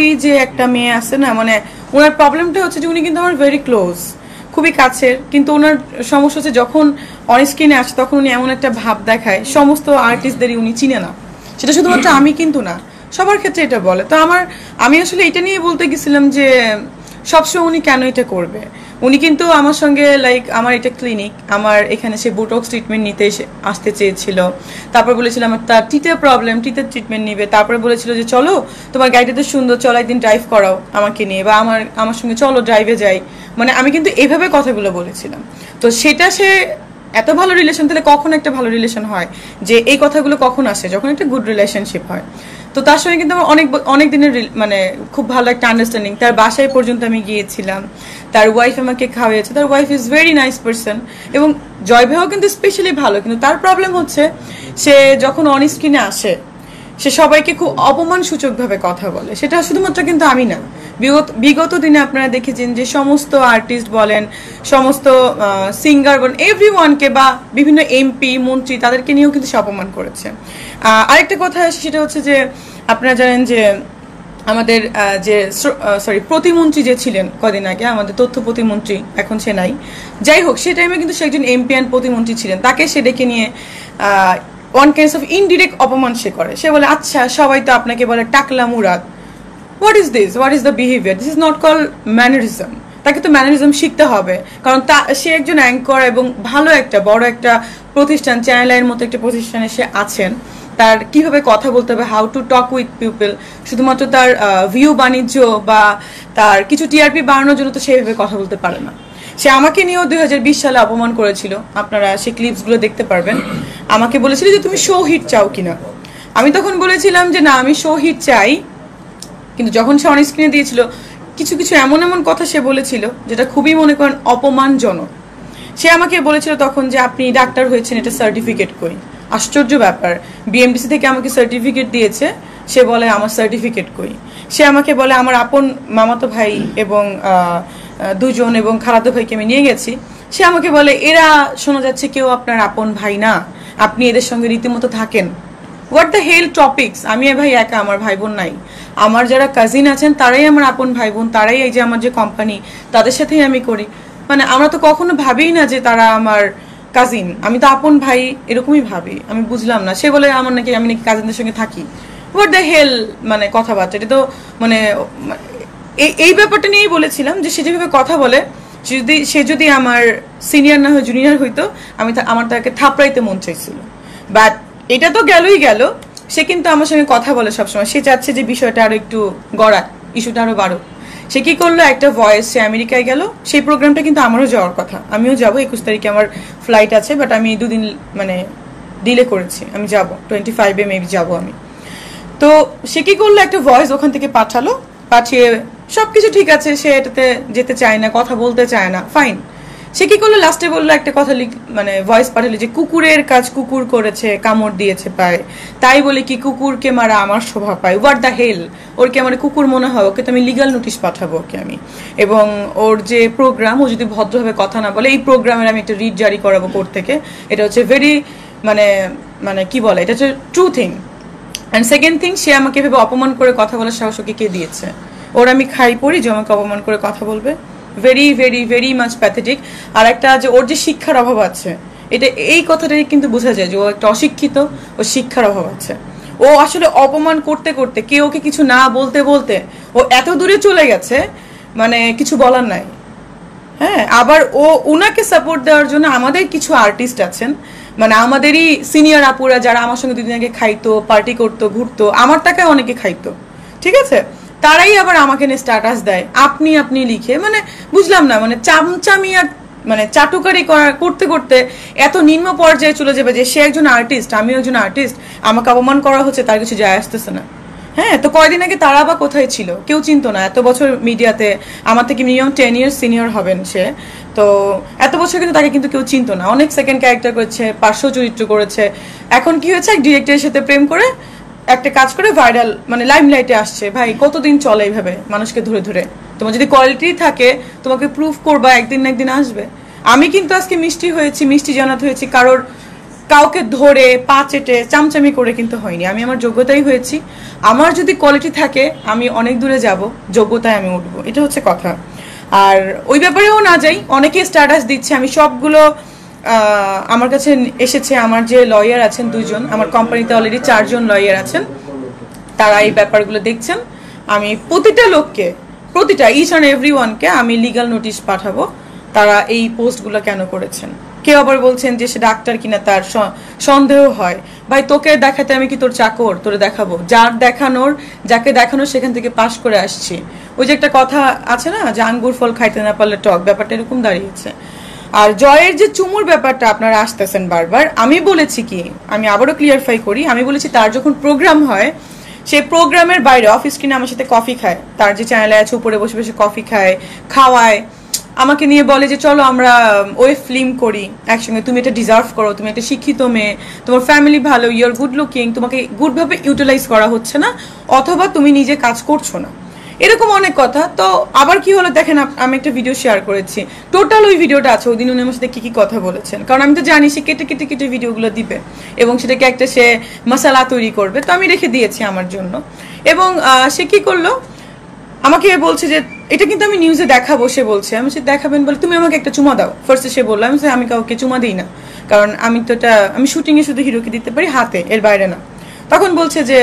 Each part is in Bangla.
ওই যে একটা মেয়ে আছে না, মানে ওনার প্রবলেমটা হচ্ছে যে উনি কিন্তু আমার ভেরি ক্লোজ, খুবই কাছের, কিন্তু ওনার সমস্যা হচ্ছে যখন অন স্ক্রিনে আসে তখন উনি এমন একটা ভাব দেখায় সমস্ত আর্টিস্টদেরই উনি চিনে না। সেটা শুধুমাত্র আমি কিন্তু না, সবার ক্ষেত্রে এটা বলে। তো আমি আসলে এটা নিয়ে বলতে গেছিলাম যে সবসময় উনি কেন এটা করবে। উনি কিন্তু আমার সঙ্গে লাইক আমার এটা ক্লিনিক, আমার এখানে সে বুটক্স ট্রিটমেন্ট নিতে আসতে চেয়েছিল। তারপর বলেছিল আমার তার টিটের প্রবলেম, টিটের ট্রিটমেন্ট নিবে। তারপরে বলেছিল যে চলো তোমার গাড়িটা তো সুন্দর, চলো একদিন ড্রাইভ করাও আমাকে নিয়ে, বা আমার সঙ্গে চলো ড্রাইভে যাই। মানে আমি কিন্তু এইভাবে কথাগুলো বলেছিলাম। তো সেটা সে এত ভালো রিলেশন, তাহলে কখন একটা ভালো রিলেশন হয়, যে এই কথাগুলো কখন আসে, যখন একটা গুড রিলেশনশিপ হয়। তো তার সঙ্গে কিন্তু আমার অনেক দিনের মানে খুব ভালো একটা আন্ডারস্ট্যান্ডিং। তার বাসায় পর্যন্ত আমি গিয়েছিলাম, তার ওয়াইফ আমাকে খাওয়াইছে, তার wife is very nice person, এবং জয় ভাইও কিন্তু স্পেশালি ভালো। কিন্তু তার প্রবলেম হচ্ছে সে যখন অন স্ক্রিনে আসে সে সবাইকে খুব অপমানসূচকভাবে কথা বলে। সেটা শুধুমাত্র কিন্তু আমি না, বিগত দিনে আপনারা দেখেছেন যে সমস্ত আর্টিস্ট বলেন, সমস্ত সিঙ্গার বলেন, এভরিওয়ানকে বা বিভিন্ন এমপি মন্ত্রী তাদেরকে নিয়েও কিন্তু সে অপমান করেছে। আরেকটা কথা আসে, সেটা হচ্ছে যে আপনারা জানেন যে আমাদের যে প্রতিমন্ত্রী যে ছিলেন কদিন আগে, আমাদের তথ্য প্রতিমন্ত্রী, এখন সে নাই, যাই হোক, সে টাইমে কিন্তু সে একজন এমপি অ্যান্ড প্রতিমন্ত্রী ছিলেন। তাকে সে ডেকে নিয়ে ওয়ান কাইন্ডস অফ ইনডিরেক্ট অপমান সে করে। সে বলে আচ্ছা সবাই তো আপনাকে বলে টাকলা Murad, what is this, what is the behaviour, this is not call mannerism. তাকে তো ম্যানারিজম শিখতে হবে, কারণ সে একজন অ্যাঙ্কর এবং ভালো একটা বড় একটা প্রতিষ্ঠান, চ্যানেলের মতো একটা প্রতিষ্ঠানে সে আছেন। তার কিভাবে কথা বলতে হবে, how to talk with people, শুধুমাত্র তার ভিউ বাণিজ্য বা তার কিছু টিআরপি বাড়ানোর জন্য তো সেভাবে কথা বলতে পারে না। সে আমাকে নিয়েও 2020 সালে অপমান করেছিল, আপনারা সেই ক্লিপসগুলো দেখতে পারবেন। আমাকে বলেছিল যে তুমি শো হিট চাও কিনা। আমি তখন বলেছিলাম যে না, আমি শো হিট চাই। কিন্তু যখন সে অন স্ক্রিনে দিয়েছিল, কিছু কিছু এমন কথা সে বলেছিল যেটা খুবই মনে করেন অপমানজনক। সে আমাকে বলেছিল তখন যে আপনি ডাক্তার হয়েছেন, এটা সার্টিফিকেট কই। আশ্চর্য ব্যাপার, বিএমডিসি থেকে আমাকে সার্টিফিকেট দিয়েছে, সে বলে আমার সার্টিফিকেট কই। সে আমাকে বলে আমার আপন মামাতো ভাই এবং দুজন এবং খালাতো ভাইকে আমি নিয়ে গেছি। সে আমাকে বলে এরা শোনা যাচ্ছে কেউ আপনার আপন ভাই না, আপনি এদের সঙ্গে রীতিমতো থাকেন। What the hell topics. আমি ভাই একা, আমার ভাই বোন নাই। আমার যারা কাজিন আছেন তারাই আমার আপন ভাই বোন, তারাই এই যে আমার যে কোম্পানি, তাদের সাথেই আমি করি। মানে আমরা তো কখনো ভাবিই না যে তারা আমার কাজিন, আমি তো আপন ভাই এরকমই ভাবি। আমি বুঝলাম না, সে বলে আমি নাকি কাজিনদের সঙ্গে থাকি। হোয়াট দ্য হেল মানে কথাবার্তা, এটা তো মানে এই ব্যাপারটা নিয়েই বলেছিলাম যে সে যেভাবে কথা বলে, সে যদি আমার সিনিয়র না হয়ে জুনিয়র হইতো, আমার তাকে থাপড়াইতে মন চাইছিল। বাট এটা তো গেলই গেল, সে কিন্তু আমার সঙ্গে কথা বলে সবসময়। সে চাচ্ছে যে বিষয়টা আরো একটু গড়া, ইস্যুটা আরো বাড়ুক। সে কি করলো, একটা ভয়েস, সে আমেরিকায় গেল। সেই প্রোগ্রামটা কিন্তু আমারও যাওয়ার কথা, আমিও যাবো। 21 তারিখে আমার ফ্লাইট আছে, বাট আমি 2 দিন মানে ডিলে করেছি। আমি যাবো 25-এ মেবি যাবো আমি। তো সে কি করলো, একটা ভয়েস ওখান থেকে পাঠিয়ে সবকিছু ঠিক আছে, সে এটাতে যেতে চায় না, কথা বলতে চায় না, ফাইন। সে কি করলো, লাস্টে বললো একটা কথা মানে ভয়েস পাঠালো যে কুকুরের কাজ কুকুর করেছে, কামড় দিয়েছে পায়, তাই বলে কি কুকুরকে মারা আমার শোভা পায়। হোয়াট দ্য হেল। ওর কি আমার কুকুর মনে হয়? ওকে তো আমি লিগাল নোটিশ পাঠাবো ওকে আমি। এবং ওর যে প্রোগ্রাম, ও যদি ভদ্রভাবে কথা না বলে, এই প্রোগ্রামের আমি একটা রিট জারি করাবো কোর্ট থেকে। এটা হচ্ছে ভেরি মানে মানে কি বলে, এটা হচ্ছে true thing. And second thing, সে আমাকে ভেবে অপমান করে কথা বলার সাহস ওকে কে দিয়েছে? ওর আমি খাই পড়ি যে আমাকে অপমান করে কথা বলবে? Very very very much pathetic. আর একটা যে ওর যে শিক্ষার অভাব আছে, এটা এই কথাটাই কিন্তু বোঝা যায় যে ও একটা অশিক্ষিত, ও শিক্ষার অভাব আছে। ও আসলে অপমান করতে করতে, কেউ ওকে কিছু না বলতে বলতে ও এত দূরে চলে গেছে, মানে কিছু বলার নাই। হ্যাঁ, আবার উনাকে সাপোর্ট দেওয়ার জন্য আমাদের কিছু আর্টিস্ট আছেন, মানে আমাদেরই সিনিয়র আপুরা যারা আমার সঙ্গে 2 দিন আগে খাইতো, পার্টি করতো, ঘুরতো, আমার টাকায় অনেকে খাইতো, ঠিক আছে, তারাই আবার আমাকে নিয়ে স্ট্যাটাস দেয় আপনি লিখে। মানে বুঝলাম না, মানে চামচামি আর মানে চাটুকারি করতে করতে এত নিম্ন পর্যায়ে চলে যাবে যে সে একজন আর্টিস্ট, আমিও একজন আর্টিস্ট, আমাকে অপমান করা হচ্ছে, তার কিছু যায় আসতেছে না। হ্যাঁ, তো কয়দিন আগে তারা বা কোথায় ছিল, কেউ চিনতো না। এত বছর মিডিয়াতে, আমার থেকে মিনিমাম 10 ইয়ার্স সিনিয়র হবেন সে, তো এত বছর কিন্তু তাকে কিন্তু কেউ চিনতো না। অনেক সেকেন্ড ক্যারেক্টার করেছে, পার্শ্ব চরিত্র করেছে। এখন কি হয়েছে, এক ডিরেক্টরের সাথে প্রেম করে একটা কাজ করে ভাইরাল, মানে লাইমলাইটে আসছে। ভাই কতদিন চলে এইভাবে মানুষকে ধরে ধরে? তোমার যদি কোয়ালিটি থাকে, তোমাকে প্রুফ করবা, একদিন না একদিন আসবে। আমি কিন্তু আজকে মিষ্টি হয়েছি, মিষ্টি জানাতে হয়েছি কারোর কাউকে ধরে পা চেটে চামচামি করে কিন্তু হয়নি। আমি আমার যোগ্যতাই হয়েছি। আমার যদি কোয়ালিটি থাকে আমি অনেক দূরে যাব, যোগ্যতায় আমি উঠবো, এটা হচ্ছে কথা। আর ওই ব্যাপারেও না যাই, অনেকে স্ট্যাটাস দিচ্ছে, আমি সবগুলো আমার কাছে এসেছে। আমার যে লয়ার আছেন 2 জন, আমার কোম্পানিতে অলরেডি 4 জন লয়ার আছেন, তারা এই ব্যাপারগুলো দেখছেন। আমি প্রতিটা লোককে, প্রতিটা ইচ অ্যান্ড এভরি ওয়ানকে আমি লিগাল নোটিশ পাঠাবো তারা এই পোস্টগুলো কেন করেছেন। কেউ আবার বলছেন যে সে ডাক্তার কিনা তার সন্দেহ হয়। ভাই তোকে দেখাতে আমি কি তোর চাকর? তোরে দেখাবো যাকে দেখানোর সেখান থেকে পাশ করে আসছি। ওই যে একটা কথা আছে না যে আঙ্গুর ফল খাইতে না পারলে টক, ব্যাপারটা এরকম দাঁড়িয়েছে। আর জয়ের যে চুমুর ব্যাপারটা আপনারা আসতেছেন বারবার, আমি বলেছি কি, আমি আবারও ক্লিয়ারফাই করি, আমি বলেছি তার যখন প্রোগ্রাম হয় সেই প্রোগ্রামের বাইরে অফ স্ক্রিনে আমার সাথে কফি খায়, তার যে চ্যানেলে আছে উপরে বসে বসে কফি খায়, খাওয়ায়, আমাকে নিয়ে বলে যে চলো আমরা ওই ফিল্ম করি একসঙ্গে, তুমি এটা ডিজার্ভ করো, তুমি একটা শিক্ষিত মেয়ে, তোমার ফ্যামিলি ভালো, ইউর গুড লুকিং, তোমাকে গুডভাবে ইউটিলাইজ করা হচ্ছে না, অথবা তুমি নিজে কাজ করছো না, এরকম অনেক কথা। তো আবার কি হলো দেখেন, আমি একটা ভিডিও শেয়ার করেছি, টোটাল ওই ভিডিওটা আছে, ওই দিন উনি আমার সাথে কি কি কথা বলেছেন, কারণ আমি তো জানি সে কেটে কেটে কেটে ভিডিওগুলো দিবে এবং সেটাকে একটা সে মশালা তৈরি করবে, তো আমি রেখে দিয়েছি আমার জন্য। এবং সে কি করলো, আমাকে বলছে যে এটা কিন্তু আমি নিউজে দেখাবো, সে বলছে, আমি সে দেখাবেন বলে তুমি আমাকে একটা চুমা দাও। ফার্স্টে সে বললো, আমি কাউকে চুমা দিই না, কারণ আমি তো এটা আমি শুটিংয়ে শুধু হিরোকে দিতে পারি হাতে, এর বাইরে না। তখন বলছে যে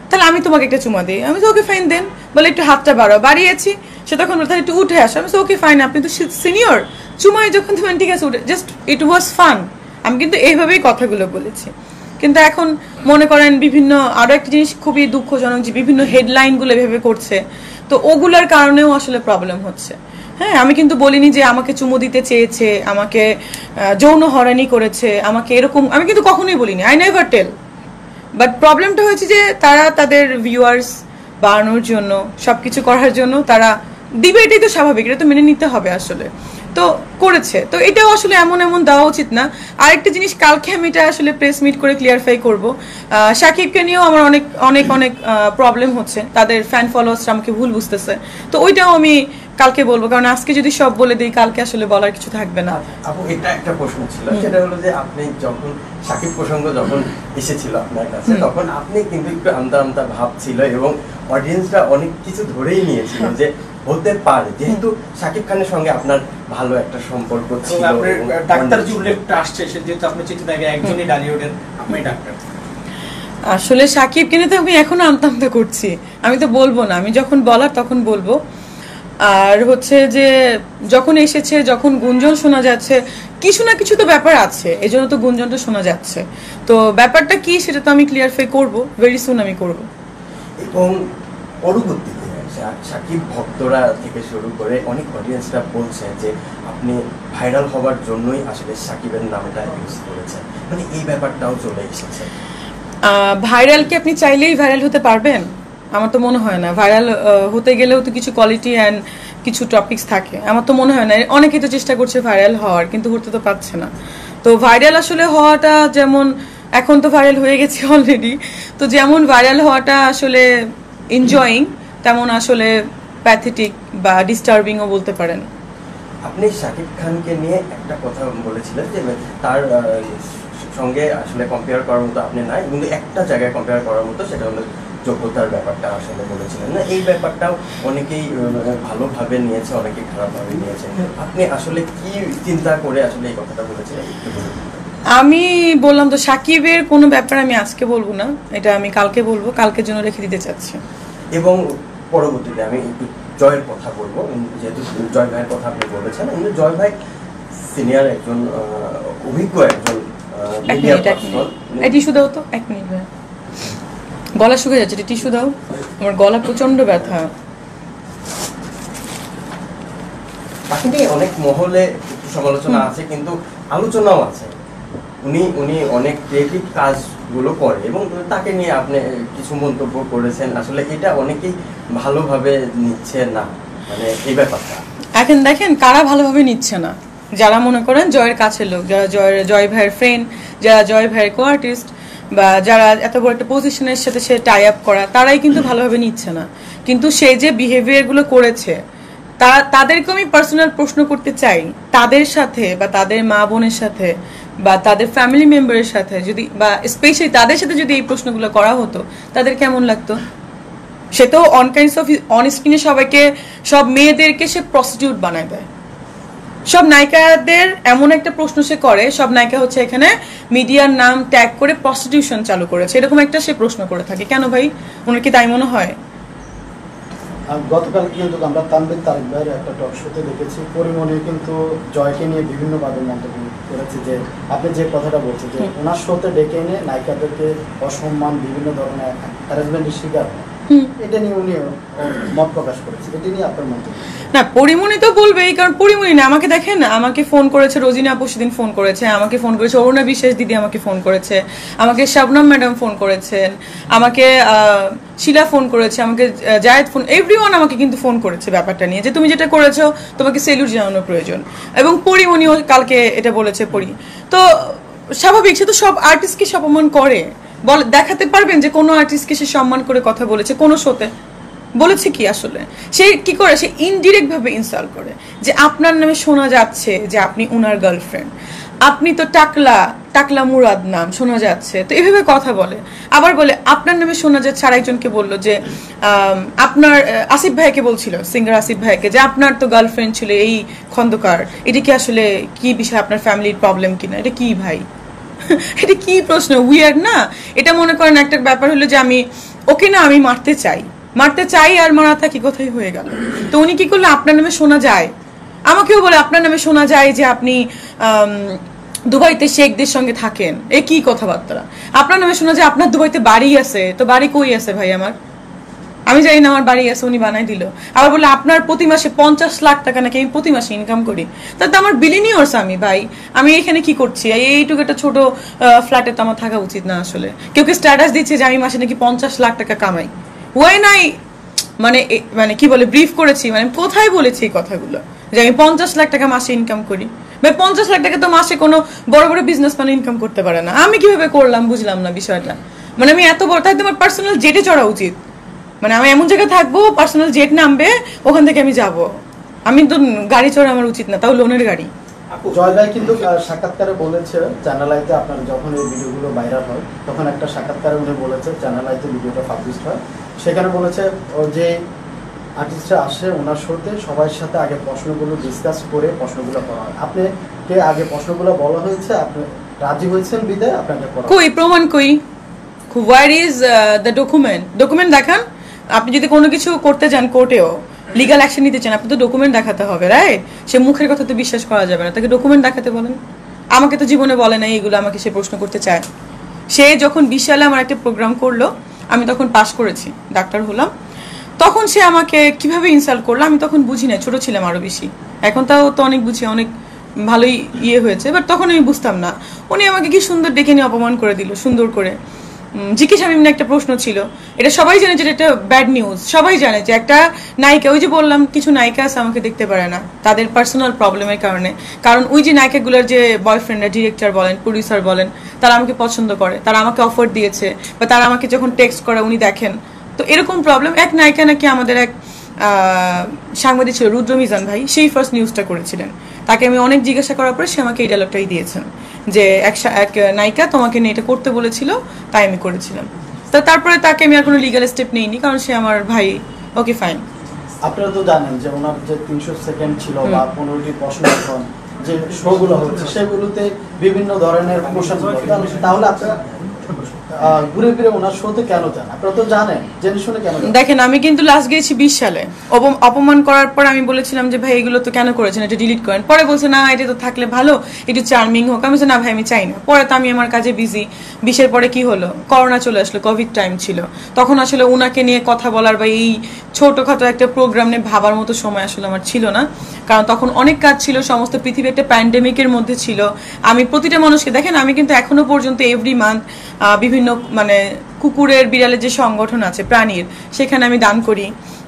তাহলে আমি তোমাকে একটা চুমা দিই। আমি তো ওকে ফাইন দেন, বলে একটু হাতটা বাড়িয়েছি। সে তখন বলে তাহলে একটু উঠে আসো। আমি তো ওকে ফাইন, আপনি তো সিনিয়র, চুমাই যখন তুমি ঠিক আছে উঠে, জাস্ট ইট ওয়াজ ফান। আমি কিন্তু এইভাবেই কথাগুলো বলেছি। কিন্তু এখন মনে করেন বিভিন্ন আরো একটা জিনিস খুবই দুঃখজনক যে বিভিন্ন হেডলাইনগুলো এভাবে করছে, তো ওগুলোর কারণেও আসলে প্রবলেম হচ্ছে। হ্যাঁ, আমি কিন্তু বলিনি যে আমাকে চুমু দিতে চেয়েছে, আমাকে যৌন হয়রানি করেছে, আমাকে এরকম, আমি কিন্তু কখনোই বলিনি, আই নেভার টেল। বাট প্রবলেমটা হয়েছে যে তারা তাদের ভিউয়ার্স বাড়ানোর জন্য, সবকিছু করার জন্য তারা দিবে, এটাই তো স্বাভাবিক, এটা তো মেনে নিতে হবে আসলে। তো করেছে, তো এটাও আসলে এমন এমন দেওয়া উচিত না। আরেকটা জিনিস, কালকে আমি এটা আসলে প্রেস মিট করে ক্লিয়ারফাই করব, সাকিবকে নিয়েও আমার অনেক অনেক অনেক প্রবলেম হচ্ছে, তাদের ফ্যান ফলোয়ার্সরা আমাকে ভুল বুঝতেছে, তো ওইটাও আমি কালকে বলবো, কারণ আজকে যদি সব বলে দিই কালকে আসলে বলার কিছু থাকবে না। আপু এটা একটা প্রশ্ন ছিল, সেটা হলো যে আপনি যখন সাকিব প্রসঙ্গ যখন এসেছিল আপনার কাছে, তখন আপনি কিন্তু একটু আমতা আমতা ভাব ছিল এবং অডিয়েন্সরা অনেক কিছু ধরেই নিয়েছিল যে হতে পারে, যেহেতু সাকিব খানের সঙ্গে আপনার ভালো একটা সম্পর্ক ছিল, ডাক্তার যে উল্লেখটা আসছে, যেহেতু আপনি চিঠি থাকে একজনই ডালিউডের, আপনি ডাক্তার। আসলে সাকিবকে নিয়ে তো আমি এখনো আমতা আমতা করছি, আমি তো বলবো না, আমি যখন বলার তখন বলবো। আর হচ্ছে যে যখন এসেছে, যখন গুঞ্জন শোনা যাচ্ছে, কিছু না কিছু তো ব্যাপার আছে, এই জন্য তো গুঞ্জনটা শোনা যাচ্ছে। তো ব্যাপারটা কি সেটা তো আমি ক্লিয়ারফাই করব, ভেরি সুন আমি করব। এবং পরবর্তীতে সাকিব ভক্তরা থেকে শুরু করে অনেক অডিয়েন্সরা বলছে যে আপনি ভাইরাল হওয়ার জন্যই আসলে সাকিবের নামটা ইউজ করেছেন, মানে এই ব্যাপারটাও চলে এসেছে। ভাইরাল কি আপনি চাইলেই ভাইরাল হতে পারবেন? আমার তো মনে হয় না। ভাইরাল হতে গেলেও তো কিছু কোয়ালিটি অ্যান্ড কিছু টপিকস থাকে, আমার তো মনে হয় না। অনেকেই তো চেষ্টা করছে ভাইরাল হওয়ার, কিন্তু হতে তো পারছে না। তো ভাইরাল আসলে হওয়াটা যেমন, এখন তো ভাইরাল হয়ে গেছে অলরেডি, তো যেমন ভাইরাল হওয়াটা আসলে এনজয়িং, তেমন আসলে প্যাথেটিক বা ডিস্টার্বিংও বলতে পারেন। আপনি শাকিব খানকে নিয়ে একটা কথা বলেছিলেন যে তার সঙ্গে আসলে কম্পেয়ার করার মতো আপনি নাই, কিন্তু একটা জায়গায় কম্পেয়ার করার মতো, সেটা হলো যোগ্যতার ব্যাপারটা আসলে বলেছিলেন না। এই ব্যাপারটাও অনেকেই ভালোভাবে নিয়েছে, অনেকেই খারাপভাবে নিয়েছে। আপনি আসলে কি চিন্তা করে আসলে এই কথাটা বলেছিলেন? আমি বললাম তো, সাকিবের কোনো ব্যাপার আমি আজকে বলবো না, এটা আমি কালকে বলবো, কালকের জন্য রেখে দিতে চাচ্ছি। এবং পরবর্তীতে আমি একটু জয়ের কথা বলবো, যেহেতু জয় ভাইয়ের কথা আপনি বলেছেন, কিন্তু জয় ভাই সিনিয়র একজন অভিজ্ঞ একজন মিডিয়া পার্সন। টিস্যু দাও তো, 1 মিনিট, গলা শুকে যাচ্ছে, টিস্যু দাও, আমার গলা প্রচন্ড ব্যথা। তাকে নিয়ে অনেক মহলে সমালোচনা আছে, কিন্তু আলোচনাও আছে। উনি অনেক ক্রিয়েটিভ কাজগুলো করে এবং তাকে নিয়ে আপনি কিছু মন্তব্য করেছেন, আসলে এটা অনেকেই ভালোভাবে নিচ্ছে না, মানে এই ব্যাপারটা। এখন দেখেন কারা ভালোভাবে নিচ্ছে না, যারা মনে করেন জয়ের কাছের লোক, যারা জয় ভাইয়ের ফ্রেন্ড, যারা জয় ভাইয়ের কো আর্টিস্ট, বা যারা এত বড় একটা পজিশনের সাথে সে টাই আপ করা, তারাই কিন্তু ভালোভাবে নিচ্ছে না। কিন্তু সে যে বিহেভিয়ার গুলো করেছে, তাদেরকে আমি পার্সোনাল প্রশ্ন করতে চাই, তাদের সাথে বা তাদের মা বোনের সাথে বা তাদের ফ্যামিলি মেম্বারের সাথে যদি বা স্পেশালি তাদের সাথে যদি এই প্রশ্নগুলো করা হতো তাদের কেমন লাগতো? সে তো অন স্ক্রিনে সবাইকে, সব মেয়েদেরকে সে প্রস্টিটিউট বানায় দেয়। সব নায়িকাদের এমন একটা প্রশ্ন সে করে, সব নায়িকা হচ্ছে এখানে মিডিয়ার নাম ট্যাগ করে প্রস্টিটিউশন চালু করেছে, এরকম একটা সে প্রশ্ন করে থাকে। কেন ভাই, ওনার কি তাই মনে হয়? গতকাল কিন্তু আমরা তানভীর তারেক ভাইয়ের একটা টক শোতে দেখেছি, পরিমণি কিন্তু জয়কে নিয়ে বিভিন্নভাবে মন্তব্য করেছে যে আপনি যে কথাটা বলছেন যে ওনার শোতে ডেকে এনে নায়িকাদেরকে অসম্মান, বিভিন্ন ধরনের হ্যারাসমেন্টের শিকার, এটা নিয়ে উনি মত প্রকাশ করেছে। এটা নিয়ে আপনার মন্তব্য? না, পরিমণি তো বলবেই, কারণ পরিমণি না, আমাকে দেখেন, আমাকে ফোন করেছে রোজিনা আপু সেদিন, ফোন করেছে আমাকে, ফোন করেছে অরুণা বিশ্বাস দিদি আমাকে ফোন করেছে, আমাকে শাবনাম ম্যাডাম ফোন করেছেন, আমাকে শিলা ফোন করেছে, আমাকে জায়েদ ফোন, এভরিওয়ান আমাকে কিন্তু ফোন করেছে ব্যাপারটা নিয়ে যে তুমি যেটা করেছো তোমাকে সেলুট জানানোর প্রয়োজন। এবং পরিমণিও কালকে এটা বলেছে পরি। তো স্বাভাবিক, সে তো সব আর্টিস্টকে অপমান করে। দেখাতে পারবেন যে কোনো আর্টিস্টকে সে সম্মান করে কথা বলেছে কোন শোতে? বলেছে কি? আসলে সে কি করে, সে ইনডিরেক্ট ভাবে ইনসাল্ট করে যে আপনার নামে শোনা যাচ্ছে যে আপনি উনার গার্লফ্রেন্ড, আপনি তো টাকলা মুরাদ নাম শোনা যাচ্ছে, তো এভাবে কথা বলে। আবার বলে আপনার নামে শোনা যাচ্ছে, আর একজনকে বললো যে আপনার আসিফ ভাইকে বলছিল, সিঙ্গার আসিফ ভাইকে, যে আপনার তো গার্লফ্রেন্ড ছিল এই খন্দকার, এটা কি আসলে কি বিষয়, আপনার ফ্যামিলির প্রবলেম কিনা? এটা কি ভাই? এটা কি প্রশ্ন? উইয়ার্ড না? এটা মনে করেন একটা ব্যাপার হলো যে আমি ওকে না, আমি মারতে চাই আর মারা থাকি, কোথায় হয়ে গেল। তো উনি কি করলো, আপনার নামে শোনা যায়, আমাকেও বলে আপনার নামে শোনা যায় যে আপনি দুবাইতে শেখদের সঙ্গে থাকেন। এ কি কথাবার্তা? আপনার নামে শোনা যায় আপনার দুবাইতে বাড়ি আছে, তো বাড়ি কই আছে ভাই আমার? আমি জানি না আমার বাড়ি আছে, উনি বানাই দিল। আবার বলে আপনার প্রতি মাসে 50 লাখ টাকা নাকি আমি প্রতি মাসে ইনকাম করি। তাতে আমার বিলিনিয়ার্স আমি ভাই, আমি এখানে কি করছি? এইটুকু একটা ছোট ফ্ল্যাটে তো আমার থাকা উচিত না আসলে। কেউ কি স্ট্যাটাস দিচ্ছে যে আমি মাসে নাকি 50 লাখ টাকা কামাই? ওয়াই নাই, মানে কি বলে, ব্রিফ করেছি, মানে কোথায় বলেছি এই কথাগুলো যে আমি 50 লাখ টাকা মাসে ইনকাম করি? ভাই 50 লাখ টাকা তো মাসে কোনো বড় বড় বিজনেসম্যান ইনকাম করতে পারে না। আমি কিভাবে করলাম বুঝলাম না বিষয়টা। মানে আমি এত বড়, তাই তোমার পার্সোনাল জেটে চড়া উচিত। মানে আমি এমন জায়গায় থাকবো, পার্সোনাল জেট নামবে, ওখান থেকে আমি যাব। আমি তো গাড়ি চড়া আমার উচিত না, তাও লোনের গাড়ি। জয় ভাই কিন্তু সাক্ষাৎকারে বলেছে, চ্যানেল আইতে আপনার যখন এই ভিডিওগুলো ভাইরাল হয় তখন একটা সাক্ষাৎকারে উনি বলেছে, চ্যানেল আইতে ভিডিওটা পাবলিশ হয়, সেখানে বলেছে ও যে আর্টিস্টরা আসে ওনার শোতে সবার সাথে আগে প্রশ্নগুলো ডিসকাস করে প্রশ্নগুলো করা হয়। আপনি কে আগে প্রশ্নগুলো বলা হয়েছে, আপনি রাজি হয়েছেন বিদায় আপনাকে করা? কই প্রমাণ কই? হোয়ার ইজ দ্য ডকুমেন্ট দেখান। আপনি যদি কোনো কিছু করতে যান কোর্টেও, লিগাল অ্যাকশন নিতে চান, আপনি তো ডকুমেন্ট দেখাতে হবে, রাইট? সে মুখের কথা তো বিশ্বাস করা যাবে না, তাকে ডকুমেন্ট দেখাতে বলেন। আমাকে তো জীবনে বলে নাই এগুলো, আমাকে সে প্রশ্ন করতে চায়। সে যখন 20 সালে আমার একটা প্রোগ্রাম করলো, আমি তখন পাশ করেছি, ডাক্তার হলাম, তখন সে আমাকে কিভাবে ইনসাল্ট করলো আমি তখন বুঝি না, ছোট ছিলাম আরো বেশি। এখন তাও তো অনেক বুঝি, অনেক ভালোই হয়েছে, বাট তখন আমি বুঝতাম না। উনি আমাকে কি সুন্দর ডেকে নিয়ে অপমান করে দিল, সুন্দর করে। জিজ্ঞেস আমি একটা প্রশ্ন ছিল, এটা সবাই জানে যে এটা ব্যাড নিউজ, সবাই জানে যে একটা নায়িকা, ওই যে বললাম কিছু নায়িকা আছে আমাকে দেখতে পারে না তাদের পার্সোনাল প্রবলেমের কারণে, কারণ ওই যে নায়িকাগুলোর যে বয়ফ্রেন্ডরা, ডিরেক্টর বলেন, প্রডিউসার বলেন, তারা আমাকে পছন্দ করে, তারা আমাকে অফার দিয়েছে, বা তারা আমাকে যখন টেক্সট করে উনি দেখেন। তো এরকম প্রবলেম, এক নায়িকা নাকি আমাদের এক সাংবাদিক ছিল রুদ্র মিজান ভাই, সেই ফার্স্ট নিউজটা করেছিলেন। তাকে আমি অনেক জিজ্ঞাসা করার পরে সে আমাকে এই ডায়লগটাই দিয়েছেন যে এক নায়িকা তোমাকে নিয়ে এটা করতে বলেছিল, তাই আমি করেছিলাম। তো তারপরে তাকে আমি আর কোনো লিগাল স্টেপ নেইনি, কারণ সে আমার ভাই। Okay fine. আপনারা তো জানেন যে ওনার যে 300 সেকেন্ড ছিল বা 15টি প্রশ্ন এখন যে শোগুলো হচ্ছে সেগুলোতে বিভিন্ন ধরনের কোশ্চেন, তাহলে আপনারা ঘুরে ফিরে ওনার শোতে কেন যান? আপনারা তো জানেন, জেনে শুনে কেন? দেখেন, আমি কিন্তু লাস্ট গেছি 20 সালে, অপমান করার পর আমি বলেছিলাম যে ভাই এগুলো তো কেন করেছেন, এটা ডিলিট করেন। পরে বলছে না এটা তো থাকলে ভালো, একটু চার্মিং হোক। আমি বলছি না ভাই আমি চাই না। পরে তো আমি আমার কাজে বিজি। 20-এর পরে কি হলো, করোনা চলে আসলো, কোভিড টাইম ছিল, তখন আসলে ওনাকে নিয়ে কথা বলার বা এই ছোটখাটো একটা প্রোগ্রাম নিয়ে ভাবার মতো সময় আসলে আমার ছিল না, কারণ তখন অনেক কাজ ছিল, সমস্ত পৃথিবী একটা প্যান্ডেমিকের মধ্যে ছিল। আমি প্রতিটা মানুষকে, দেখেন আমি কিন্তু এখনো পর্যন্ত এভরি মান্থ বিভিন্ন মানে কুকুরের বিড়ালের যে সংগঠন আছে প্রাণীর, সেখানে আমি দান করি।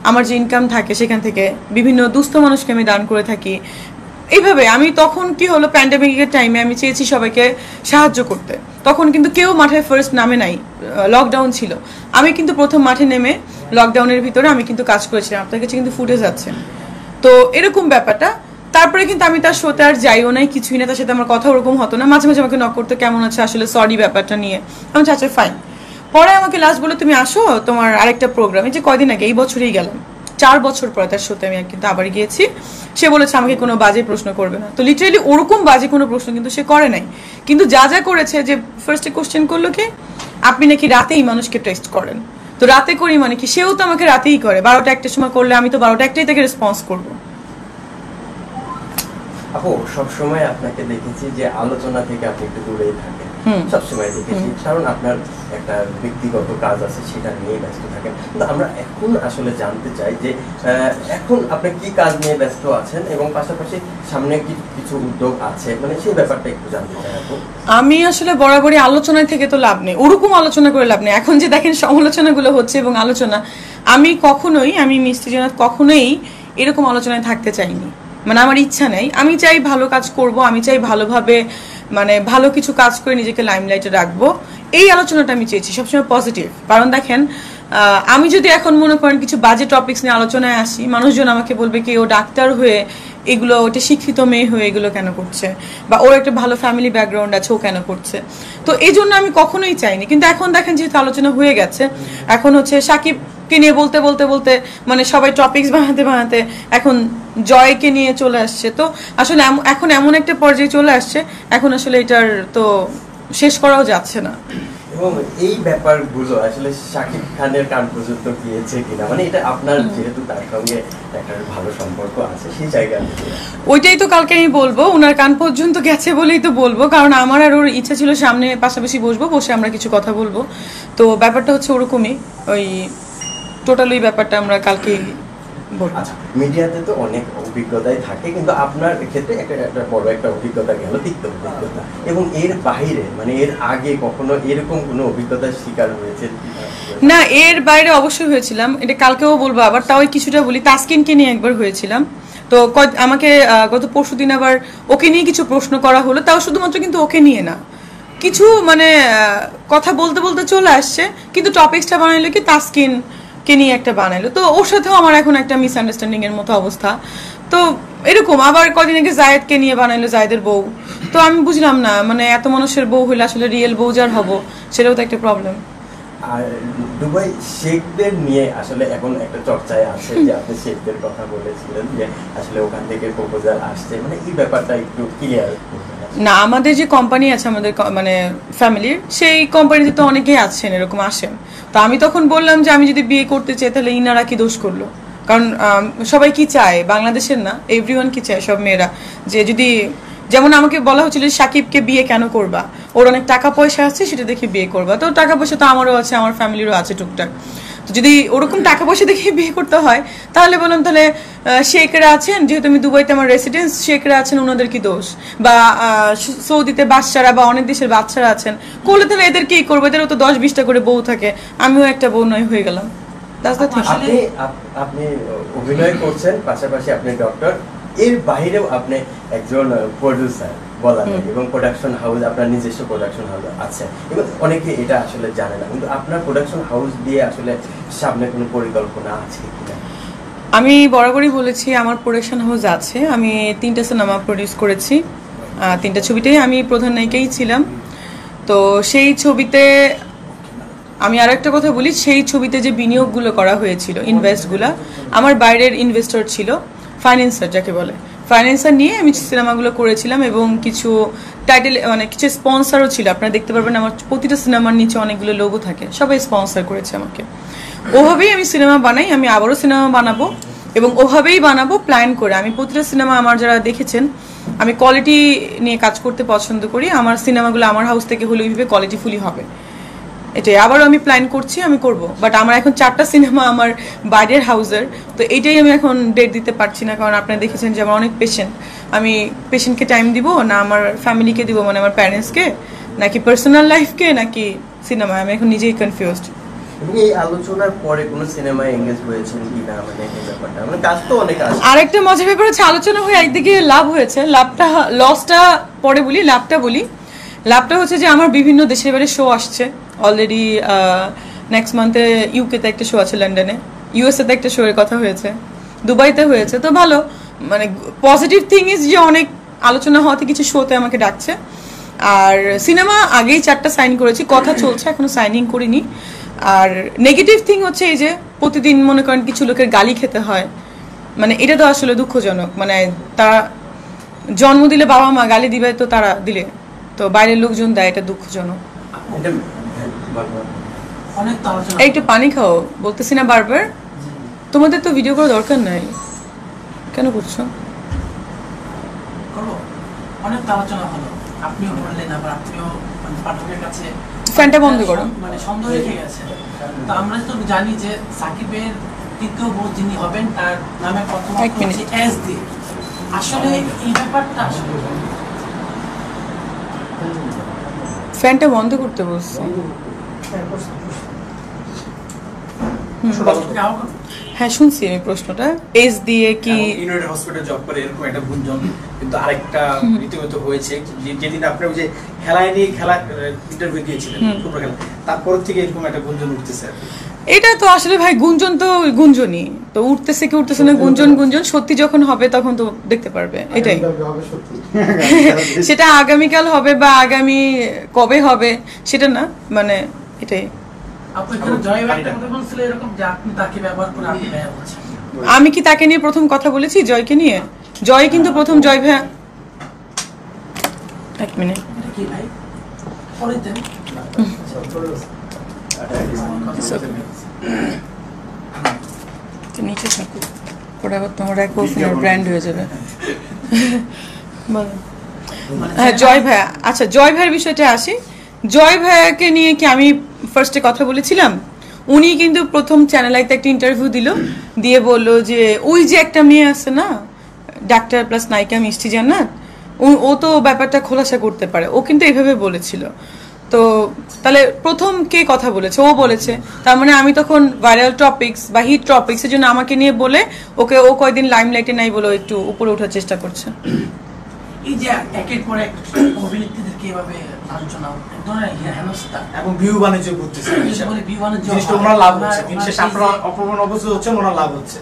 আমার যে ইনকাম থাকে সেখান থেকে বিভিন্ন দুস্থ মানুষকে আমি দান করে থাকি। এইভাবে আমি তখন কি হলো, প্যান্ডেমিকের টাইমে আমি চেয়েছি সবাইকে সাহায্য করতে, তখন কিন্তু কেউ মাঠে ফার্স্ট নামে নাই, লকডাউন ছিল। আমি কিন্তু প্রথম মাঠে নেমে লকডাউনের ভিতরে আমি কিন্তু কাজ করেছিলাম, আপনার কাছে কিন্তু ফুটেজ আছে। তো এরকম ব্যাপারটা। তারপরে কিন্তু আমি তার শোতে আর যাইও নাই, কিছুই না, তার সাথে আমার কথা ওরকম হতো না। মাঝে মাঝে আমাকে নক করতে, কেমন আছে, আসলে সরি ব্যাপারটা নিয়ে। আমি আচ্ছা ফাইন। পরে আমাকে লাস্ট বলে তুমি আসো তোমার আরেকটা প্রোগ্রাম, এই যে কয়দিন আগে, এই বছরেই গেলাম, 4 বছর পরে তার শোতে আমি কিন্তু আবার গিয়েছি। সে বলেছে আমাকে কোনো বাজে প্রশ্ন করবে না। তো লিটারেলি ওরকম বাজে কোনো প্রশ্ন কিন্তু সে করে নাই, কিন্তু যা যা করেছে, যে ফার্স্টে কোশ্চেন করলো কি আপনি নাকি রাতেই মানুষকে টেক্সট করেন। তো রাতে করি মানে কি, সেও তো আমাকে রাতেই করে, 12টা 1টার সময় করলে আমি তো 12টা 1টাই তাকে রেসপন্স করবো। আপু সবসময় আপনাকে দেখেছি যে আলোচনা থেকে আপনি একটু দূরেই থাকেন, সবসময় দেখেছি, কারণ আপনার একটা ব্যক্তিগত কাজ আছে, সেটা নিয়ে ব্যস্ত থাকেন। কিন্তু আমরা এখন আসলে জানতে চাই যে এখন আপনি কি কাজ নিয়ে ব্যস্ত আছেন এবং পাশাপাশি সামনে কি কিছু উদ্যোগ আছে, মানে সেই ব্যাপারটা একটু জানতে চাই আপু। আমি আসলে বরাবরই আলোচনায় থেকে তো লাভ নেই, ওরকম আলোচনা করে লাভ নেই। এখন যে দেখেন সমালোচনাগুলো হচ্ছে এবং আলোচনা, আমি মিষ্টি জান্নাত কখনোই এরকম আলোচনায় থাকতে চাইনি, মানে আমার ইচ্ছা নেই। আমি চাই ভালো কাজ করব, আমি চাই ভালোভাবে মানে ভালো কিছু কাজ করে নিজেকে লাইমলাইটে রাখবো, এই আলোচনাটা আমি চেয়েছি সবসময় পজিটিভ। কারণ দেখেন আমি যদি এখন মনে করেন কিছু বাজে টপিকস নিয়ে আলোচনায় আসি, মানুষজন আমাকে বলবে কি ও ডাক্তার হয়ে এগুলো, ওটা শিক্ষিত মেয়ে হয়ে এগুলো কেন করছে, বা ওর একটা ভালো ফ্যামিলি ব্যাকগ্রাউন্ড আছে ও কেন করছে। তো এই জন্য আমি কখনোই চাইনি। কিন্তু এখন দেখেন যেহেতু আলোচনা হয়ে গেছে, এখন হচ্ছে সাকিবকে নিয়ে বলতে বলতে বলতে মানে সবাই টপিকস বানাতে বানাতে এখন জয়কে নিয়ে চলে আসছে। তো আসলে এখন এমন একটা পর্যায়ে চলে আসছে, এখন আসলে এটার তো শেষ করাও যাচ্ছে না। এবং এই ব্যাপারগুলো আসলে শাকিব খানের কান পর্যন্ত গিয়েছে কিনা, মানে এটা আপনার যেহেতু তার সঙ্গে একটা ভালো সম্পর্ক আছে সেই জায়গা থেকে, ওইটাই তো কালকে আমি বলবো, ওনার কান পর্যন্ত গেছে বলেই তো বলবো। কারণ আমার আর ওর ইচ্ছা ছিল সামনে পাশাপাশি বসে আমরা কিছু কথা বলবো। তো ব্যাপারটা হচ্ছে ওরকমই, ওই টোটাল ওই ব্যাপারটা আমরা কালকে বলবো। আচ্ছা, মিডিয়াতে তো অনেক অভিজ্ঞতাই থাকে, কিন্তু আপনার ক্ষেত্রে একটা বড় একটা অভিজ্ঞতা গেল, তিক্ত অভিজ্ঞতা। এবং এর বাইরে মানে এর আগে কখনো এরকম কোনো অভিজ্ঞতার শিকার হয়েছে? না, এর বাইরে অবশ্যই হয়েছিলাম, এটা কালকেও বলবো, আবার তাও কিছুটা বলি। তাসকিনকে নিয়ে একবার হয়েছিলাম, তো আমাকে গত পরশুদিন আবার ওকে নিয়ে কিছু প্রশ্ন করা হলো, তাও শুধুমাত্র কিন্তু ওকে নিয়ে না, কিছু মানে কথা বলতে বলতে চলে আসছে, কিন্তু টপিকসটা বানাইলো কি তাসকিনকে নিয়ে একটা বানাইলো। তো ওর সাথেও আমার এখন একটা মিসআন্ডারস্ট্যান্ডিং এর মতো অবস্থা। তো এরকম আবার কদিন আগে জায়েদকে নিয়ে বানাইলো, জায়েদের বউ। তো আমি বুঝলাম না, মানে এত মানুষের বউ হইলে আসলে রিয়েল বউ যার হবো সেটাও তো একটা প্রবলেম। আর দুবাই শেখদের নিয়ে আসলে এখন একটা চর্চায় আছে যে আপনি শেখদের কথা বলেছিলেন যে আসলে ওখান থেকে প্রপোজাল আসছে, মানে এই ব্যাপারটা একটু ক্লিয়ার। না, আমাদের যে কোম্পানি আছে আমাদের মানে ফ্যামিলির, সেই কোম্পানিতে তো অনেকেই আছেন এরকম আসেন। তো আমি তখন বললাম যে আমি যদি বিয়ে করতে চাই তাহলে ইনারা কি দোষ করলো? কারণ সবাই কি চায়, বাংলাদেশের না এভরিওয়ান কি চায়, সব মেয়েরা, যে যদি যেমন আমাকে বলা হচ্ছিল সাকিবকে বিয়ে কেন করবা, ওর অনেক টাকা পয়সা আছে সেটা দেখে বিয়ে করবা। তো টাকা পয়সা তো আমারও আছে, আমার ফ্যামিলিরও আছে টুকটাক। তো যদি ওরকম টাকা পয়সা দেখে বিয়ে করতে হয় তাহলে বললাম তাহলে শেখরা আছেন, যেহেতু আমি দুবাইতে আমার রেসিডেন্স, শেখরা আছেন, ওনাদের কি দোষ? বা সৌদিতে বাচ্চারা বা অনেক দেশের বাচ্চারা আছেন, করলে তাহলে এদের কি করবো? এদেরও তো 10-20টা করে বউ থাকে, আমিও একটা বউ নয় হয়ে গেলাম। আপনি অভিনয় করছেন, পাশাপাশি আপনি ডক্টর, এর বাইরেও আপনি একজন প্রডিউসার বলা যায়, এবং প্রোডাকশন হাউস, আপনার নিজস্ব প্রোডাকশন হাউস আছে, এবং অনেকে এটা আসলে জানে না। কিন্তু আপনার প্রোডাকশন হাউস দিয়ে আসলে সামনে কোনো পরিকল্পনা আছে কিনা? আমি বরাবরই বলেছি আমার প্রোডাকশন হাউস আছে। আমি 3টা সিনেমা প্রডিউস করেছি, 3টা ছবিতেই আমি প্রধান নায়িকাই ছিলাম। তো সেই ছবিতে আমি আর একটা কথা বলি, সেই ছবিতে যে বিনিয়োগগুলো করা হয়েছিল, ইনভেস্টগুলো, আমার বাইরের ইনভেস্টর ছিল, ফাইন্যান্সার যাকে বলে, ফাইন্যান্সার নিয়ে আমি সিনেমাগুলো করেছিলাম। এবং কিছু টাইটেল মানে কিছু স্পন্সরও ছিল, আপনারা দেখতে পারবেন আমার প্রতিটা সিনেমার নিচে অনেকগুলো লোগো থাকে, সবাই স্পন্সর করেছে আমাকে। ওভাবেই আমি সিনেমা বানাই, আমি আবারও সিনেমা বানাবো এবং ওভাবেই বানাবো প্ল্যান করে। আমি প্রতিটা সিনেমা, আমার যারা দেখেছেন, আমি কোয়ালিটি নিয়ে কাজ করতে পছন্দ করি। আমার সিনেমাগুলো আমার হাউস থেকে হলে ওইভাবে কোয়ালিটিফুলি হবে, এটাই আবারও আমি প্ল্যান করছি, আমি করব। বাট আমার এখন 4টা সিনেমা আমার বাইরের হাউসের, তো এইটাই আমি এখন ডেট দিতে পারছি না। কারণ আপনারা দেখেছেন যে আমার অনেক পেশেন্ট, আমি পেশেন্টকে টাইম দিব না আমার ফ্যামিলিকে দিব, মানে আমার প্যারেন্টসকে, নাকি পার্সোনাল লাইফকে, নাকি সিনেমা, আমি এখন নিজেই কনফিউজড। এবং এই আলোচনার পরে কোনো সিনেমায় এঙ্গেজ হয়েছেন কিনা, মানে এই ব্যাপারটা, মানে কাজ তো অনেক আছে। আরেকটা মজার ব্যাপার হচ্ছে, আলোচনা হয়ে একদিকে লাভ হয়েছে, লসটা পরে বলি, লাভটা হচ্ছে যে আমার বিভিন্ন দেশের বাইরে শো আসছে অলরেডি। নেক্সট মান্থে ইউকেতে একটা শো আছে, লন্ডনে, ইউএসএতে একটা শো এর কথা হয়েছে, দুবাইতে হয়েছে। তো ভালো, মানে পজিটিভ থিং ইজ যে অনেক আলোচনা হওয়াতে কিছু শোতে আমাকে ডাকছে। আর সিনেমা আগেই 4টা সাইন করেছি, কথা চলছে, এখনো সাইনিং করিনি। আর নেগেটিভ থিং হচ্ছে এই যে প্রতিদিন মনে করেন কিছু লোকের গালি খেতে হয়, মানে এটা তো আসলে দুঃখজনক। মানে তারা জন্ম দিলে বাবা মা গালি দিবে, তো তারা দিলে তো বাইরের লোকজন দেয়, এটা দুঃখজনক। একটু পানি খাও, বলতেছি না বারবার? তোমাদের তো ভিডিও করার দরকার নাই, কেন করছো? অনেক আলোচনা হলো, আপনিও বললেন, আবার আপনিও পাঠকের কাছে ফ্যানটা বন্ধ করো, মানে সন্দেহ রেখে গেছে। তো আমরা তো জানি যে সাকিবের তৃতীয় বউ যিনি হবেন তার নামে প্রথম এস দিয়ে, আসলে এই ব্যাপারটা আসলে ফ্যানটা বন্ধ করতে বলছি। হ্যাঁ শুনছি আমি প্রশ্নটা। এস দিয়ে কি ইউনাইটেড হসপিটাল জব করে এরকম একটা গুঞ্জন কিন্তু আরেকটা রীতিমতো হয়েছে, যেদিন আপনি ওই যে খেলা ইন্টারভিউ দিয়েছিলেন ফুটবল খেলা, তারপর থেকে এরকম একটা গুঞ্জন উঠতেছে। এটা তো আসলে ভাই গুঞ্জন তো গুঞ্জনই, তো উঠতেছে কি উঠতেছে না গুঞ্জন গুঞ্জন, সত্যি যখন হবে তখন তো দেখতে পারবে। এটাই সেটা আগামীকাল হবে বা আগামী কবে হবে সেটা না, মানে এটাই। আমি কি তাকে নিয়ে প্রথম কথা বলেছি? জয়কে নিয়ে? জয় কিন্তু প্রথম জয় ভাই, এক মিনিট, নিচে থাকো, ওটা আবার তোমার এক ব্র্যান্ড হয়ে যাবে। হ্যাঁ জয় ভাইয়া, আচ্ছা জয় ভাইয়ের বিষয়টা আসি। জয় ভাইয়াকে নিয়ে কি আমি ফার্স্টে কথা বলেছিলাম? উনি কিন্তু প্রথম চ্যানেল আইতে একটা ইন্টারভিউ দিল, দিয়ে বললো যে ওই যে একটা মেয়ে আছে না ডাক্তার প্লাস নায়িকা মিষ্টি জান্নাত, ও তো ব্যাপারটা খোলাসা করতে পারে, ও কিন্তু এইভাবে বলেছিল। তো তাহলে প্রথম কে কথা বলেছে? ও বলেছে। তার মানে আমি তখন ভাইরাল টপিকস বা হিট টপিকস এর জন্য আমাকে নিয়ে বলে ওকে, ও কয়দিন লাইমলাইটে নাই বলে একটু উপরে ওঠার চেষ্টা করছে। এই যে একের পর এক অভিনেত্রীদেরকে এভাবে আলোচনা এবং ভিউ বাণিজ্য করতেছে, জিনিসটা ওনার লাভ হচ্ছে, আপনারা অপমান অবস্থা হচ্ছে, ওনার লাভ হচ্ছে।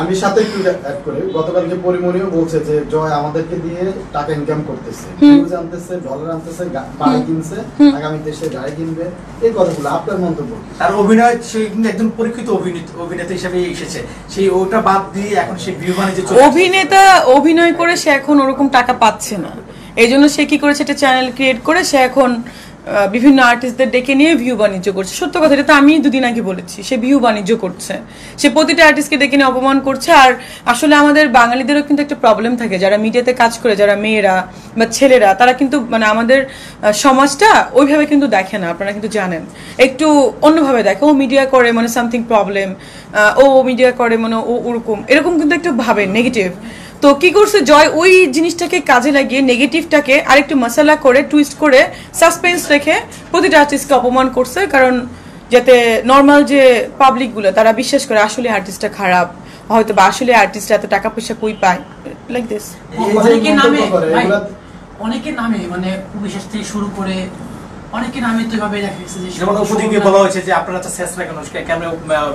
আমি সাথে একটু অ্যাড করে, গতকালকে পরিমণিও বলছে যে জয় আমাদেরকে দিয়ে টাকা ইনকাম করতেছে, ভিউজ আনতেছে, ডলার আনতেছে, বাড়ি কিনছে, আগামীতে সে গাড়ি কিনবে, এই কথাগুলো আপনার মন্তব্য? তার অভিনয়, সে কিন্তু একজন পরীক্ষিত অভিনেতা হিসেবে এসেছে, সেই ওটা বাদ দিয়ে এখন সে ভিউ বাণিজ্য অভিনেতা অভিনয় করে সে এখন ওরকম টাকা পাচ্ছে না, এই জন্য সে কি করেছে, একটা চ্যানেল ক্রিয়েট করে সে এখন বিভিন্ন আর্টিস্টদের ডেকে নিয়ে ভিউ বাণিজ্য করছে। সত্য কথা, এটা তো আমি দুদিন আগে বলেছি, সে ভিউ বাণিজ্য করছে, সে প্রতিটা আর্টিস্টকে ডেকে নিয়ে অপমান করছে। আর আসলে আমাদের বাঙালিদেরও কিন্তু একটা প্রবলেম থাকে, যারা মিডিয়াতে কাজ করে, যারা মেয়েরা বা ছেলেরা, তারা কিন্তু মানে আমাদের সমাজটা ওইভাবে কিন্তু দেখে না, আপনারা কিন্তু জানেন, একটু অন্যভাবে দেখে। ও মিডিয়া করে মানে সামথিং প্রবলেম, ও মিডিয়া করে মানে ও ওরকম, এরকম কিন্তু একটু ভাবে নেগেটিভ। তো কি করছে জয়, ওই জিনিসটাকে কাজে লাগিয়ে নেগেটিভটাকে আরেকটু মশলা করে টুইস্ট করে সাসপেন্স রেখে প্রতিটা আর্টিস্টকে অপমান করছে, কারণ যাতে নর্মাল যে পাবলিকগুলো তারা বিশ্বাস করে আসলে আর্টিস্টটা খারাপ, হয়তো বা আসলে আর্টিস্ট এত টাকা পয়সা কই পায়, লাইক দিস। অনেকের নামে মানে বিশেষ থেকে শুরু করে অনেকের নামে তো এভাবে দেখা গেছে যে যেমন উপদিকে বলা হয়েছে যে আপনারা তো শেষ রাখেন, কেন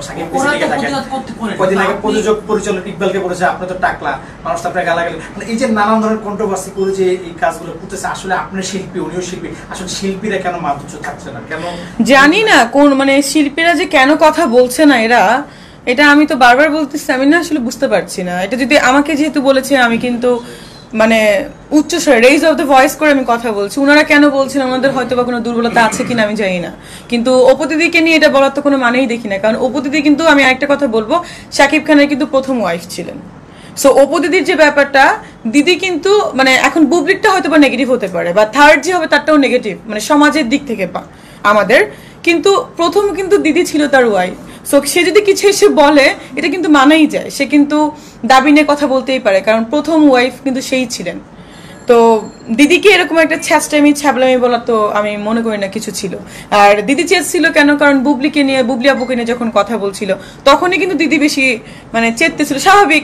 সাকিব পিছে লেগে থাকেন, কদিন আগে প্রযোজক পরিচালক ইকবালকে বলেছে আপনারা তো টাকলা, মানুষ তো আপনারা গালাগালি, মানে এই যে নানান ধরনের কন্ট্রোভার্সি করে যে এই কাজগুলো করতেছে, আসলে আপনার শিল্পী, উনিও শিল্পী, আসলে শিল্পীরা কেন মাধুর্য থাকছে না কেন জানি না, কোন মানে শিল্পীরা যে কেন কথা বলছে না এরা, এটা আমি তো বারবার বলতেছি, আমি না আসলে বুঝতে পারছি না। এটা যদি আমাকে যেহেতু বলেছে, আমি কিন্তু মানে উচ্চস্বরে রেইজ অফ দ্য ভয়েস করে আমি কথা বলছি, ওনারা কেন বলছেন, ওনাদের হয়তো বা কোনো দুর্বলতা আছে কিনা আমি জানি না, কিন্তু অপুদিদিকে নিয়ে এটা বলার তো কোনো মানেই দেখি না। কারণ অপুদিদি কিন্তু, আমি একটা কথা বলবো, শাকিব খানের কিন্তু প্রথম ওয়াইফ ছিলেন। সো অপুদিদির যে ব্যাপারটা, দিদি কিন্তু মানে এখন বুবলিকটা হয়তো বা নেগেটিভ হতে পারে, বা থার্ড যে হবে তারটাও নেগেটিভ, মানে সমাজের দিক থেকে আমাদের, কিন্তু প্রথম কিন্তু দিদি ছিল তার ওয়াইফ। সো সে যদি কিছু এসে বলে, এটা কিন্তু মানাই যায়, সে কিন্তু দাবি নিয়ে কথা বলতেই পারে, কারণ প্রথম ওয়াইফ কিন্তু সেই ছিলেন। তো দিদিকে এরকম একটা ছ্যাচটামি ছ্যাবলামি বলা তো আমি মনে করি না কিছু ছিল। আর দিদি চেয়েছিল কেন, কারণ বুবলিকে নিয়ে, বুবলি আপুকে নিয়ে যখন কথা বলছিল তখনই কিন্তু দিদি বেশি মানে চেতেছিল, স্বাভাবিক,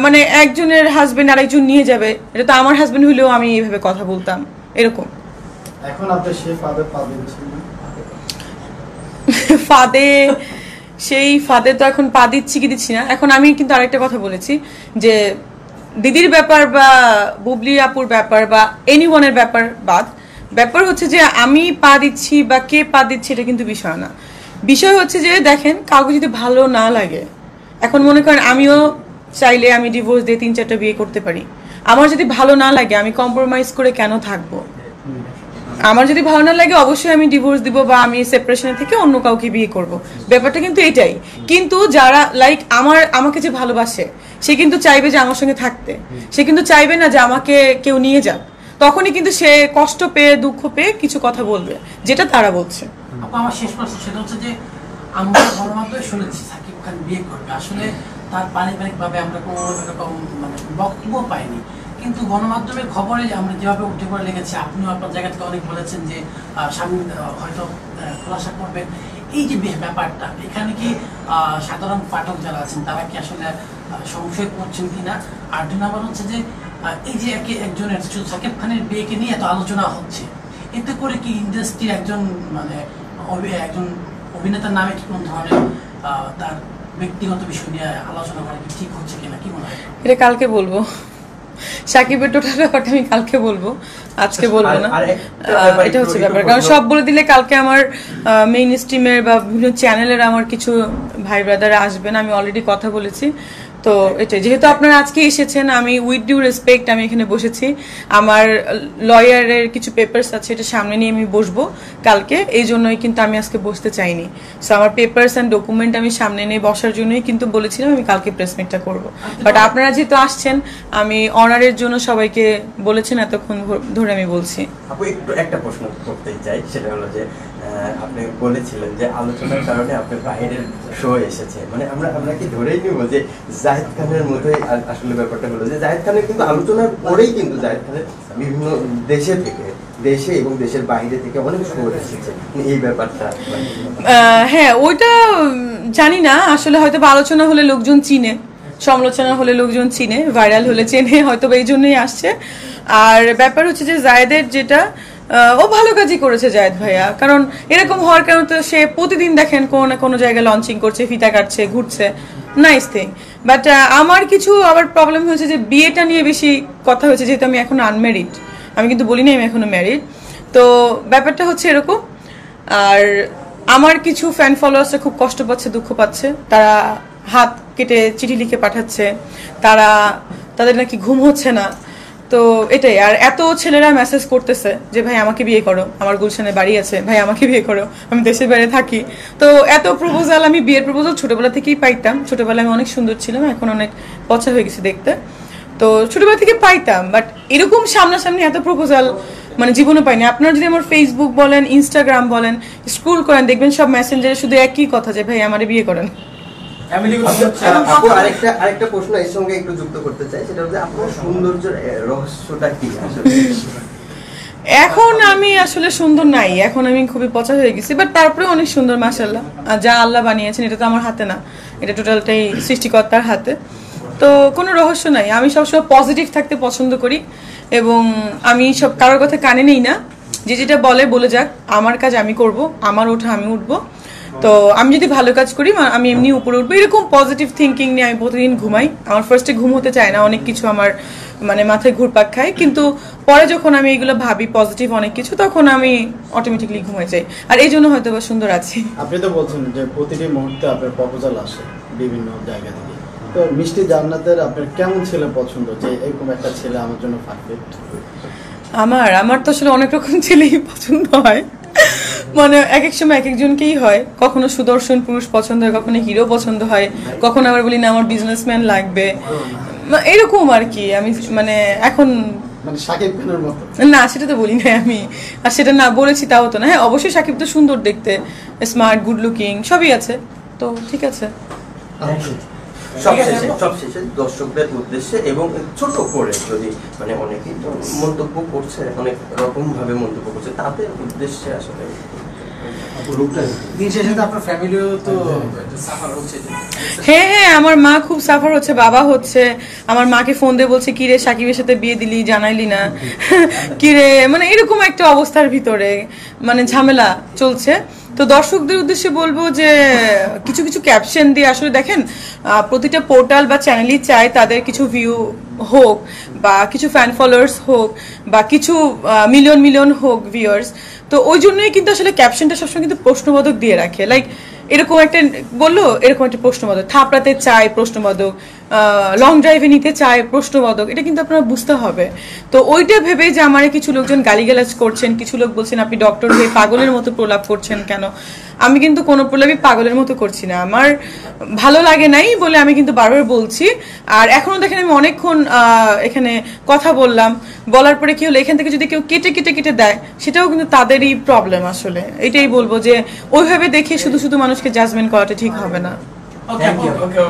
মানে একজনের হাজবেন্ড আরেকজন নিয়ে যাবে, এটা তো আমার হাজবেন্ড হইলেও আমি এইভাবে কথা বলতাম, এরকম। এখন আপনি সেই ফাঁদে পা দিচ্ছেন না? ফাঁদে, সেই ফাঁদে তো এখন পা দিচ্ছি কি দিচ্ছি না। এখন আমি কিন্তু আরেকটা কথা বলেছি যে দিদির ব্যাপার বা বুবলি আপুর ব্যাপার বা এনিওয়ানের ব্যাপার হচ্ছে যে আমি পা দিচ্ছি বা কে পা দিচ্ছে এটা কিন্তু বিষয় না। বিষয় হচ্ছে যে দেখেন কাউকে যদি ভালো না লাগে, এখন মনে করেন আমিও চাইলে আমি ডিভোর্স দিয়ে 3-4টা বিয়ে করতে পারি। আমার যদি ভালো না লাগে আমি কম্প্রোমাইজ করে কেন থাকবো? আমার যদি ভালো না লাগে অবশ্যই আমি ডিভোর্স দিব বা আমি সেপারেশনে থেকে অন্য কাউকে বিয়ে করব। ব্যাপারটা কিন্তু এটাই। কিন্তু যারা লাইক আমাকে যে ভালোবাসে সে কিন্তু চাইবে যে আমার সঙ্গে থাকতে, সে কিন্তু চাইবে না যে আমাকে কেউ নিয়ে যাক। তখনই কিন্তু সে কষ্ট পেয়ে দুঃখ পেয়ে কিছু কথা বলবে, যেটা তারা বলছে। আমার শেষ প্রশ্ন সেটা হচ্ছে যে আমরা গণমাধ্যমে শুনেছি সাকিব খান বিয়ে করবে, আসলে তার পারিবারিক ভাবে আমরা কোনো এরকম মানে বক্তব্য পাইনি, কিন্তু গণমাধ্যমের খবরে আমরা যেভাবে উঠে পড়ে লেগেছে, আপনিও আপনার জায়গা থেকে অনেক বলেছেন যে স্বামী হয়তো খোলাসা করবেন। এই যে ব্যাপারটা, এখানে কি সাধারণ পাঠক যারা আছেন তারা কি আসলে সংশয় করছেন কিনা? আর 2 নম্বর হচ্ছে যে এই যে একজনের শুধু সাকিব খানের বিয়েকে নিয়ে এত আলোচনা হচ্ছে, এতে করে কি ইন্ডাস্ট্রির একজন মানে একজন অভিনেতার নামে কি কোন ধরনের তার ব্যক্তিগত বিষয় নিয়ে আলোচনা করা কি ঠিক হচ্ছে কিনা, কি মনে হয়? এটা কালকে বলবো। সাকিবের টোটাল ব্যাপারটা আমি কালকে বলবো, আজকে বলবো না। এটা হচ্ছে ব্যাপার, কারণ সব বলে দিলে কালকে আমার মেইন স্ট্রিমের বা বিভিন্ন চ্যানেলের আমার কিছু ভাই ব্রাদাররা আসবেন, আমি অলরেডি কথা বলেছি। তো এটাই, যেহেতু আপনারা আজকে এসেছেন, আমি উইথ ডিউ রেসপেক্ট আমি এখানে বসেছি। আমার লয়ারের কিছু পেপারস আছে, এটা সামনে নিয়ে আমি বসবো কালকে, এই জন্যই কিন্তু আমি আজকে বসতে চাইনি। সো আমার পেপারস অ্যান্ড ডকুমেন্ট আমি সামনে নিয়ে বসার জন্যই কিন্তু বলেছিলাম আমি কালকে প্রেস মিটটা করবো। বাট আপনারা যেহেতু আসছেন, আমি অনারের জন্য সবাইকে বলেছেন এতক্ষণ ধরে আমি বলছি। আপু একটু একটা প্রশ্ন করতে চাই, সেটা হলো যে আপনি বলেছিলেন যে আলোচনার কারণে আপনার বাইরের শো এসেছে, মানে আমরা কি ধরেই নিব যে জাহিদ খানের মতোই আসলে ব্যাপারটা হলো যে জাহিদ খানের কিন্তু আলোচনার পরেই কিন্তু জাহিদ খানের বিভিন্ন দেশে এবং দেশের বাইরে থেকে অনেক শো এসেছে, এই ব্যাপারটা? হ্যাঁ, ওইটা জানি না আসলে, হয়তো আলোচনা হলে লোকজন চিনে, সমালোচনা হলে লোকজন চিনে, ভাইরাল হলে চেনে, হয়তো এই জন্যই আসছে। আর ব্যাপার হচ্ছে যে জায়েদের যেটা, ও ভালো কাজই করেছে জায়েদ ভাইয়া, কারণ এরকম হওয়ার কারণে তো সে প্রতিদিন দেখেন কোনো না কোনো জায়গায় লঞ্চিং করছে, ফিতা কাটছে, ঘুরছে, নাইস থিং। বাট আমার কিছু আবার প্রবলেম হয়েছে যে বিয়েটা নিয়ে বেশি কথা হয়েছে, যেহেতু আমি এখন আনম্যারিড, আমি কিন্তু বলি না আমি এখনো ম্যারিড। তো ব্যাপারটা হচ্ছে এরকম। আর আমার কিছু ফ্যান ফলোয়ার্সরা খুব কষ্ট পাচ্ছে, দুঃখ পাচ্ছে, তারা হাত কেটে চিঠি লিখে পাঠাচ্ছে, তাদের নাকি ঘুম হচ্ছে না। তো এটাই। আর এত ছেলেরা মেসেজ করতেছে যে ভাই আমাকে বিয়ে করো, আমার গুলশানে বাড়ি আছে, ভাই আমাকে বিয়ে করো, আমি দেশের বাইরে থাকি। তো এত প্রপোজাল, আমি বিয়ের প্রপোজাল ছোটবেলা থেকেই পাইতাম। ছোটবেলায় আমি অনেক সুন্দর ছিলাম, এখন অনেক পচা হয়ে গেছি দেখতে। তো ছোটবেলা থেকে পাইতাম, বাট এরকম সামনাসামনি এত প্রপোজাল মানে জীবনে পাইনি। আপনারা যদি আমার ফেসবুক বলেন, ইনস্টাগ্রাম বলেন, স্ক্রল করেন, দেখবেন সব মেসেঞ্জারে শুধু একই কথা যে ভাই আমারে বিয়ে করেন। আরেকটা প্রশ্ন এর সঙ্গে একটু যুক্ত করতে চাই, সেটা হচ্ছে আপনার সৌন্দর্যের রহস্যটা কি আসলে? এখন আমি আসলে সুন্দর নাই, এখন আমি খুবই পচা হয়ে গেছি, বাট তারপরে অনেক সুন্দর মাশাআল্লাহ। যা আল্লাহ বানিয়েছেন এটা তো আমার হাতে না, এটা টোটালটাই সৃষ্টিকর্তার হাতে। তো কোনো রহস্য নাই, আমি সবসময় পজিটিভ থাকতে পছন্দ করি এবং আমি সব কারোর কথা কানে নেই না। যে যেটা বলে যাক, আমার কাজ আমি করব, আমার ওঠা আমি উঠবো। তো আমি যদি ভালো কাজ করি আমি এমনি উপরে উঠবো, এরকম পজিটিভ থিঙ্কিং নিয়ে আমি প্রতিদিন ঘুমাই। আমার ফার্স্টে ঘুম হতে চায় না, অনেক কিছু আমার মানে মাথায় ঘুরপাক খায়, কিন্তু পরে যখন আমি এগুলো ভাবি পজিটিভ অনেক কিছু, তখন আমি অটোমেটিকলি ঘুমাই যাই। আর এই জন্য হয়তো বা সুন্দর আছি। আপনি তো বলছেন যে প্রতিটি মুহূর্তে আপনার প্রপোজাল আসে বিভিন্ন জায়গা থেকে, তো মিষ্টি জান্নাতের আপনার কেমন ছেলে পছন্দ, যে এরকম একটা ছেলে আমার জন্য পারফেক্ট? আমার তো আসলে অনেক রকম ছেলেই পছন্দ হয়, মানে এক এক সময় এক একজনকেই হয়। কখনো সুদর্শন পুরুষ পছন্দ হয়, কখনো হিরো পছন্দ হয়, কখনো আবার বলি না আমার বিজনেসম্যান লাগবে, এরকম আর কি। আমি মানে এখন মানে শাকিব খানের মতো না, সেটা তো বলি না আমি, আর সেটা না বলেছি তাও তো না। হ্যাঁ অবশ্যই শাকিব তো সুন্দর দেখতে, স্মার্ট, গুড লুকিং, সবই আছে, তো ঠিক আছে। সবশেষে দর্শকদের উদ্দেশ্যে এবং ছোট করে যদি মানে অনেকেই তো মন্তব্য করছে, অনেক রকম ভাবে মন্তব্য করছে, তাদের উদ্দেশ্যে আসলে হ্যাঁ, আমার মা খুব সাফার হচ্ছে, বাবা হচ্ছে। আমার মাকে ফোন দিয়ে বলছে কিরে সাকিবের সাথে বিয়ে দিলি, জানাইলি না কিরে, মানে এরকম একটা অবস্থার ভিতরে মানে ঝামেলা চলছে। তো দর্শকদের উদ্দেশ্যে বলবো যে কিছু কিছু ক্যাপশন দিয়ে আসলে দেখেন প্রতিটা পোর্টাল বা চ্যানেলই চায় তাদের কিছু ভিউ হোক বা কিছু ফ্যান ফলোয়ার্স হোক বা কিছু মিলিয়ন মিলিয়ন হোক ভিউয়ার্স। তো ওই জন্যই কিন্তু আসলে ক্যাপশনটা সবসময় কিন্তু প্রশ্নবোধক দিয়ে রাখে, লাইক এরকম একটা বললো এরকম একটা প্রশ্নবোধক, থাপড়াতে চায় প্রশ্নবোধক, লং ড্রাইভে নিতে চায় প্রশ্নবোধক, এটা কিন্তু আপনারা বুঝতে হবে। তো ওইটা ভেবে যে আমার কিছু লোকজন গালিগালাজ করছেন, কিছু লোক বলছেন আপনি ডক্টর হয়ে পাগলের মতো প্রলাপ করছেন কেন, আমি কিন্তু কোনো প্রলাপই পাগলের মতো করছি না, আমার ভালো লাগে নাই বলে আমি কিন্তু বারবার বলছি। আর এখনো দেখেন আমি অনেকক্ষণ এখানে কথা বললাম, বলার পরে কি হলো এখান থেকে যদি কেউ কেটে কেটে কেটে দেয় সেটাও কিন্তু তাদেরই প্রবলেম। আসলে এটাই বলবো যে ওইভাবে দেখে শুধু শুধু মানুষকে জাজমেন্ট করাটা ঠিক হবে না। ওকে